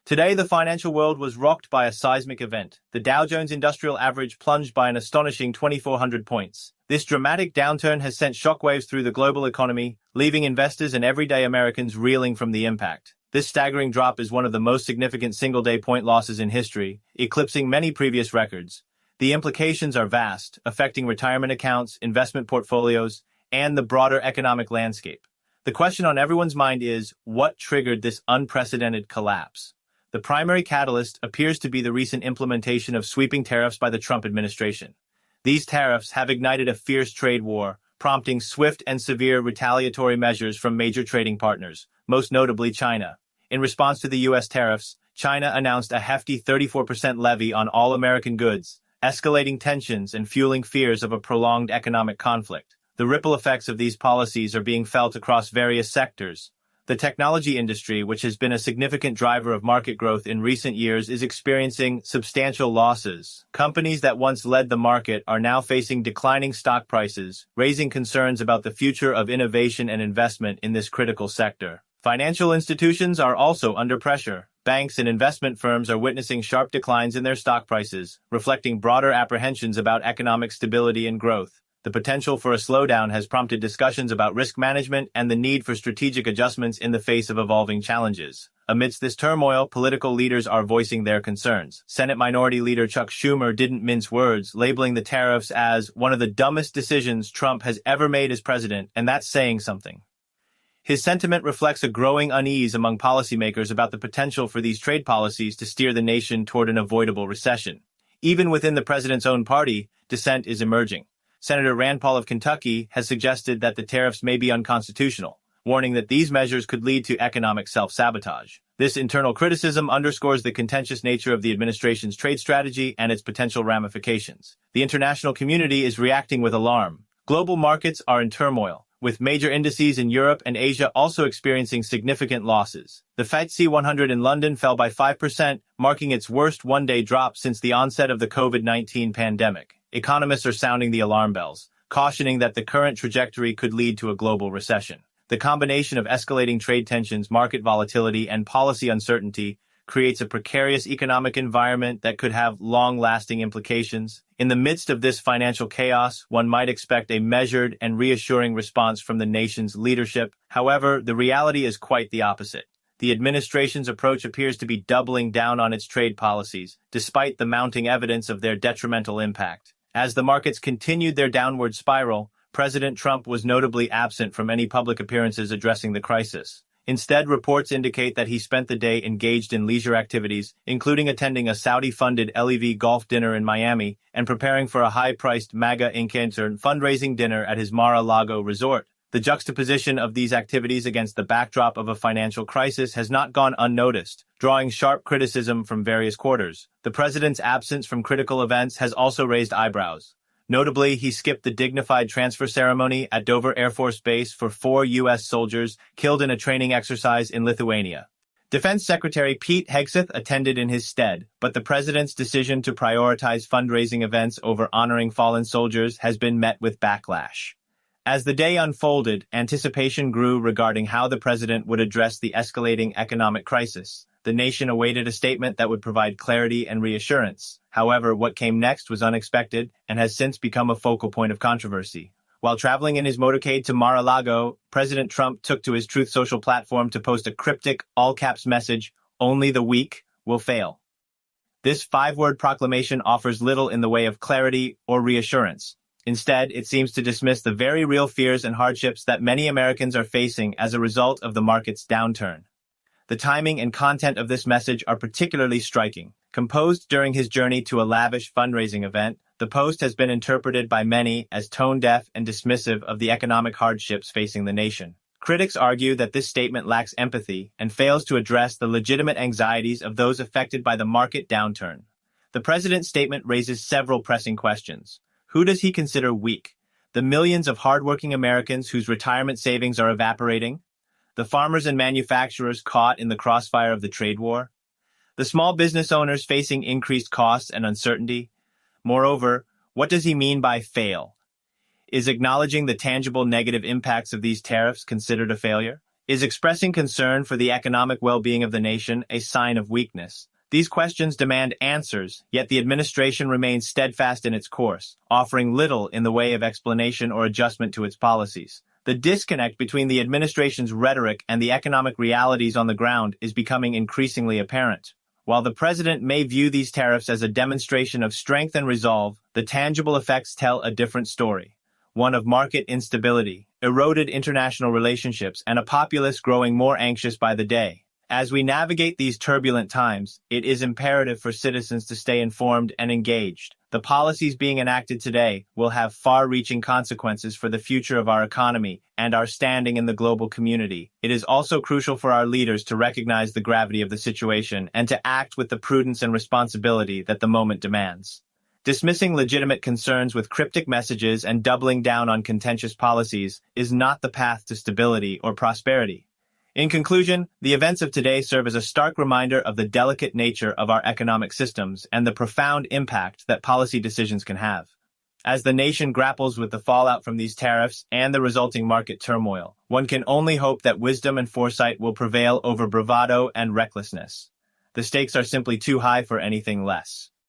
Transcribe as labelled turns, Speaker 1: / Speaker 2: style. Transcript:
Speaker 1: Today, the financial world was rocked by a seismic event. The Dow Jones Industrial Average plunged by an astonishing 2,400 points. This dramatic downturn has sent shockwaves through the global economy, leaving investors and everyday Americans reeling from the impact. This staggering drop is one of the most significant single-day point losses in history, eclipsing many previous records. The implications are vast, affecting retirement accounts, investment portfolios, and the broader economic landscape. The question on everyone's mind is, what triggered this unprecedented collapse? The primary catalyst appears to be the recent implementation of sweeping tariffs by the Trump administration. These tariffs have ignited a fierce trade war, prompting swift and severe retaliatory measures from major trading partners, most notably China. In response to the U.S. tariffs, China announced a hefty 34% levy on all American goods, escalating tensions and fueling fears of a prolonged economic conflict. The ripple effects of these policies are being felt across various sectors. The technology industry, which has been a significant driver of market growth in recent years, is experiencing substantial losses. Companies that once led the market are now facing declining stock prices, raising concerns about the future of innovation and investment in this critical sector. Financial institutions are also under pressure. Banks and investment firms are witnessing sharp declines in their stock prices, reflecting broader apprehensions about economic stability and growth. The potential for a slowdown has prompted discussions about risk management and the need for strategic adjustments in the face of evolving challenges. Amidst this turmoil, political leaders are voicing their concerns. Senate Minority Leader Chuck Schumer didn't mince words, labeling the tariffs as one of the dumbest decisions Trump has ever made as president, and that's saying something. His sentiment reflects a growing unease among policymakers about the potential for these trade policies to steer the nation toward an avoidable recession. Even within the president's own party, dissent is emerging. Senator Rand Paul of Kentucky has suggested that the tariffs may be unconstitutional, warning that these measures could lead to economic self-sabotage. This internal criticism underscores the contentious nature of the administration's trade strategy and its potential ramifications. The international community is reacting with alarm. Global markets are in turmoil, with major indices in Europe and Asia also experiencing significant losses. The FTSE 100 in London fell by 5%, marking its worst one-day drop since the onset of the COVID-19 pandemic. Economists are sounding the alarm bells, cautioning that the current trajectory could lead to a global recession. The combination of escalating trade tensions, market volatility, and policy uncertainty creates a precarious economic environment that could have long-lasting implications. In the midst of this financial chaos, one might expect a measured and reassuring response from the nation's leadership. However, the reality is quite the opposite. The administration's approach appears to be doubling down on its trade policies, despite the mounting evidence of their detrimental impact. As the markets continued their downward spiral, President Trump was notably absent from any public appearances addressing the crisis. Instead, reports indicate that he spent the day engaged in leisure activities, including attending a Saudi-funded LEV golf dinner in Miami and preparing for a high-priced MAGA Inc. fundraising dinner at his Mar-a-Lago resort. The juxtaposition of these activities against the backdrop of a financial crisis has not gone unnoticed, drawing sharp criticism from various quarters. The president's absence from critical events has also raised eyebrows. Notably, he skipped the dignified transfer ceremony at Dover Air Force Base for 4 U.S. soldiers killed in a training exercise in Lithuania. Defense Secretary Pete Hegseth attended in his stead, but the president's decision to prioritize fundraising events over honoring fallen soldiers has been met with backlash. As the day unfolded, anticipation grew regarding how the president would address the escalating economic crisis. The nation awaited a statement that would provide clarity and reassurance. However, what came next was unexpected and has since become a focal point of controversy. While traveling in his motorcade to Mar-a-Lago, President Trump took to his Truth Social platform to post a cryptic, all-caps message, "Only the weak will fail." This 5-word proclamation offers little in the way of clarity or reassurance. Instead, it seems to dismiss the very real fears and hardships that many Americans are facing as a result of the market's downturn. The timing and content of this message are particularly striking. Composed during his journey to a lavish fundraising event, the post has been interpreted by many as tone-deaf and dismissive of the economic hardships facing the nation. Critics argue that this statement lacks empathy and fails to address the legitimate anxieties of those affected by the market downturn. The president's statement raises several pressing questions. Who does he consider weak? The millions of hardworking Americans whose retirement savings are evaporating? The farmers and manufacturers caught in the crossfire of the trade war? The small business owners facing increased costs and uncertainty? Moreover, what does he mean by fail? Is acknowledging the tangible negative impacts of these tariffs considered a failure? Is expressing concern for the economic well-being of the nation a sign of weakness? These questions demand answers, yet the administration remains steadfast in its course, offering little in the way of explanation or adjustment to its policies. The disconnect between the administration's rhetoric and the economic realities on the ground is becoming increasingly apparent. While the president may view these tariffs as a demonstration of strength and resolve, the tangible effects tell a different story. One of market instability, eroded international relationships, and a populace growing more anxious by the day. As we navigate these turbulent times, it is imperative for citizens to stay informed and engaged. The policies being enacted today will have far-reaching consequences for the future of our economy and our standing in the global community. It is also crucial for our leaders to recognize the gravity of the situation and to act with the prudence and responsibility that the moment demands. Dismissing legitimate concerns with cryptic messages and doubling down on contentious policies is not the path to stability or prosperity. In conclusion, the events of today serve as a stark reminder of the delicate nature of our economic systems and the profound impact that policy decisions can have. As the nation grapples with the fallout from these tariffs and the resulting market turmoil, one can only hope that wisdom and foresight will prevail over bravado and recklessness. The stakes are simply too high for anything less.